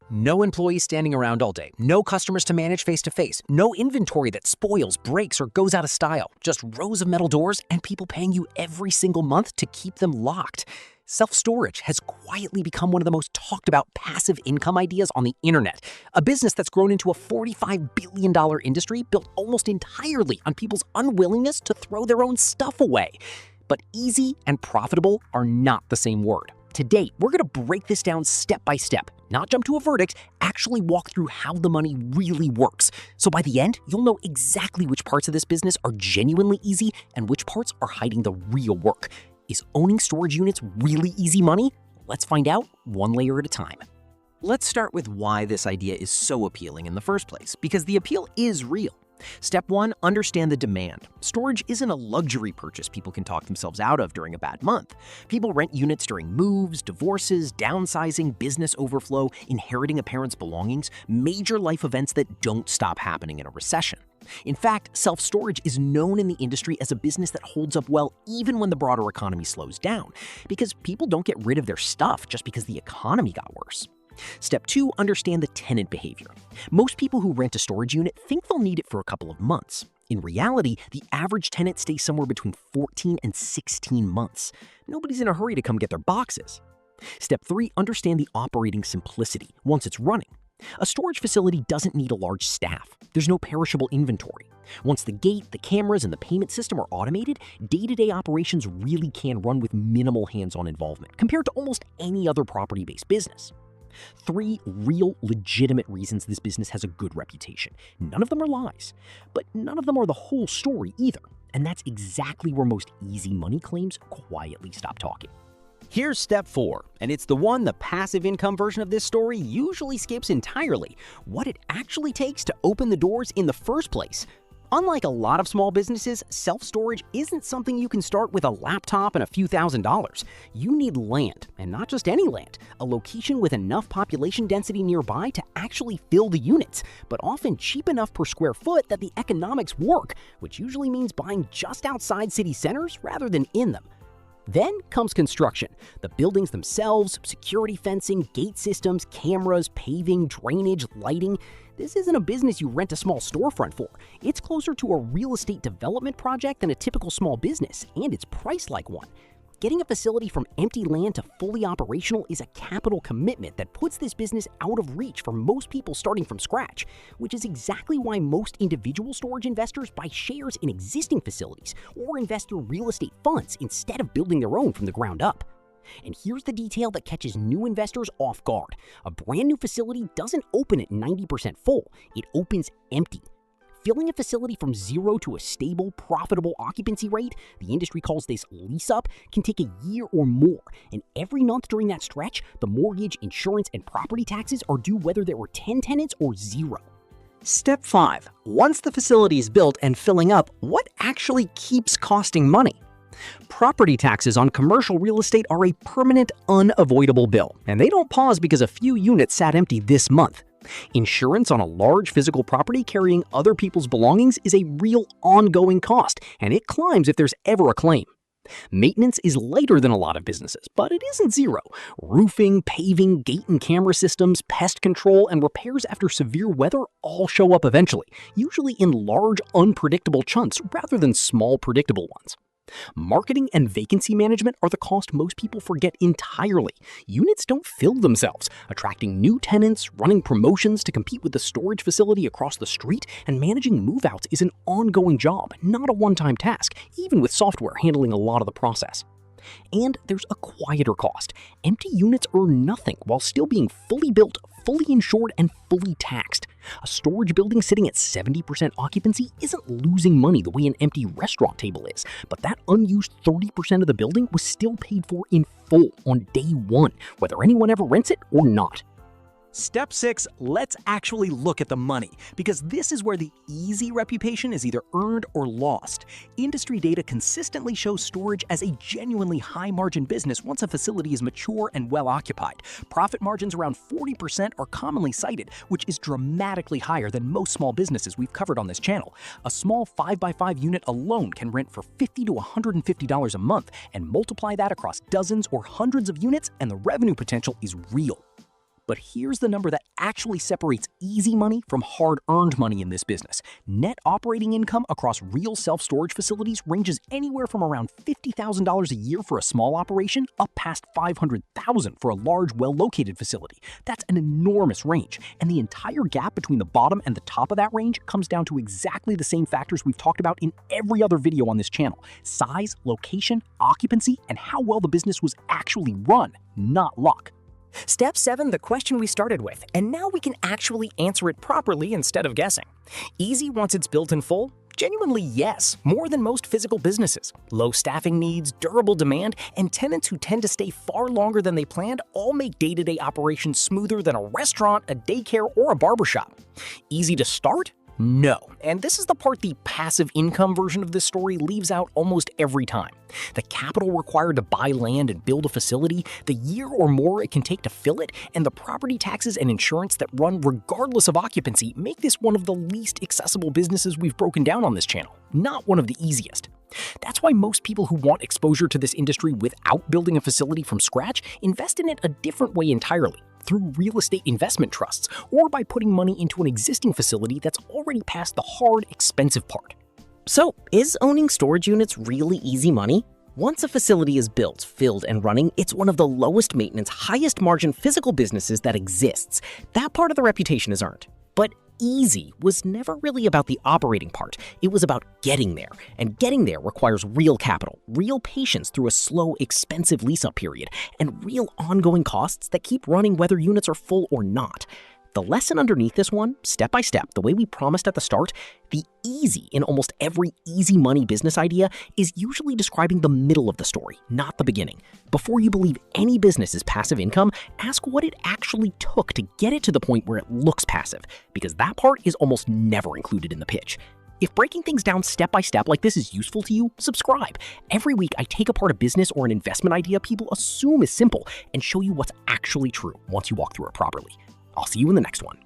No employees standing around all day, no customers to manage face-to-face, no inventory that spoils, breaks, or goes out of style, just rows of metal doors and people paying you every single month to keep them locked. Self-storage has quietly become one of the most talked about passive income ideas on the internet, a business that's grown into a $45 billion industry built almost entirely on people's unwillingness to throw their own stuff away. But easy and profitable are not the same word. Today, we're going to break this down step by step, not jump to a verdict, actually walk through how the money really works. So by the end, you'll know exactly which parts of this business are genuinely easy and which parts are hiding the real work. Is owning storage units really easy money? Let's find out one layer at a time. Let's start with why this idea is so appealing in the first place, because the appeal is real. Step 1, understand the demand. Storage isn't a luxury purchase people can talk themselves out of during a bad month. People rent units during moves, divorces, downsizing, business overflow, inheriting a parent's belongings, major life events that don't stop happening in a recession. In fact, self-storage is known in the industry as a business that holds up well even when the broader economy slows down, because people don't get rid of their stuff just because the economy got worse. Step 2, understand the tenant behavior. Most people who rent a storage unit think they'll need it for a couple of months. In reality, the average tenant stays somewhere between 14 and 16 months. Nobody's in a hurry to come get their boxes. Step 3, understand the operating simplicity once it's running. A storage facility doesn't need a large staff. There's no perishable inventory. Once the gate, the cameras, and the payment system are automated, day-to-day operations really can run with minimal hands-on involvement compared to almost any other property-based business. 3 real, legitimate reasons this business has a good reputation. None of them are lies, but none of them are the whole story either. And that's exactly where most easy money claims quietly stop talking. Here's step 4, and it's the one the passive income version of this story usually skips entirely: what it actually takes to open the doors in the first place. Unlike a lot of small businesses, self-storage isn't something you can start with a laptop and a few $1,000s. You need land, and not just any land, a location with enough population density nearby to actually fill the units, but often cheap enough per square foot that the economics work, which usually means buying just outside city centers rather than in them. Then comes construction. The buildings themselves, security fencing, gate systems, cameras, paving, drainage, lighting. This isn't a business you rent a small storefront for. It's closer to a real estate development project than a typical small business, and it's priced like one. Getting a facility from empty land to fully operational is a capital commitment that puts this business out of reach for most people starting from scratch, which is exactly why most individual storage investors buy shares in existing facilities or invest through real estate funds instead of building their own from the ground up. And here's the detail that catches new investors off guard. A brand new facility doesn't open at 90% full, it opens empty. Filling a facility from zero to a stable, profitable occupancy rate, the industry calls this lease-up, can take a year or more. And every month during that stretch, the mortgage, insurance, and property taxes are due whether there were 10 tenants or 0. Step 5. Once the facility is built and filling up, what actually keeps costing money? Property taxes on commercial real estate are a permanent, unavoidable bill, and they don't pause because a few units sat empty this month. Insurance on a large physical property carrying other people's belongings is a real ongoing cost, and it climbs if there's ever a claim. Maintenance is lighter than a lot of businesses, but it isn't zero. Roofing, paving, gate and camera systems, pest control, and repairs after severe weather all show up eventually, usually in large, unpredictable chunks rather than small, predictable ones. Marketing and vacancy management are the cost most people forget entirely. Units don't fill themselves. Attracting new tenants, running promotions to compete with the storage facility across the street, and managing move-outs is an ongoing job, not a one-time task, even with software handling a lot of the process. And there's a quieter cost. Empty units earn nothing while still being fully built, fully insured, and fully taxed. A storage building sitting at 70% occupancy isn't losing money the way an empty restaurant table is, but that unused 30% of the building was still paid for in full on day one, whether anyone ever rents it or not. Step 6, let's actually look at the money, because this is where the easy reputation is either earned or lost. Industry data consistently shows storage as a genuinely high-margin business once a facility is mature and well-occupied. Profit margins around 40% are commonly cited, which is dramatically higher than most small businesses we've covered on this channel. A small 5x5 unit alone can rent for $50 to $150 a month, and multiply that across dozens or hundreds of units, and the revenue potential is real. But here's the number that actually separates easy money from hard-earned money in this business. Net operating income across real self-storage facilities ranges anywhere from around $50,000 a year for a small operation up past $500,000 for a large, well-located facility. That's an enormous range, and the entire gap between the bottom and the top of that range comes down to exactly the same factors we've talked about in every other video on this channel: size, location, occupancy, and how well the business was actually run, not luck. Step 7, the question we started with, and now we can actually answer it properly instead of guessing. Easy once it's built in full? Genuinely, yes, more than most physical businesses. Low staffing needs, durable demand, and tenants who tend to stay far longer than they planned all make day-to-day operations smoother than a restaurant, a daycare, or a barbershop. Easy to start? No. And this is the part the passive income version of this story leaves out almost every time. The capital required to buy land and build a facility, the year or more it can take to fill it, and the property taxes and insurance that run regardless of occupancy make this one of the least accessible businesses we've broken down on this channel, not one of the easiest. That's why most people who want exposure to this industry without building a facility from scratch invest in it a different way entirely, through real estate investment trusts, or by putting money into an existing facility that's already past the hard, expensive part. So, is owning storage units really easy money? Once a facility is built, filled, and running, it's one of the lowest maintenance, highest margin physical businesses that exists. That part of the reputation is earned. But easy was never really about the operating part. It was about getting there. And getting there requires real capital, real patience through a slow, expensive lease-up period, and real ongoing costs that keep running whether units are full or not. The lesson underneath this one, step by step, the way we promised at the start, the easy in almost every easy money business idea is usually describing the middle of the story, not the beginning. Before you believe any business is passive income, ask what it actually took to get it to the point where it looks passive, because that part is almost never included in the pitch. If breaking things down step by step like this is useful to you, subscribe. Every week I take apart a business or an investment idea people assume is simple and show you what's actually true once you walk through it properly. I'll see you in the next one.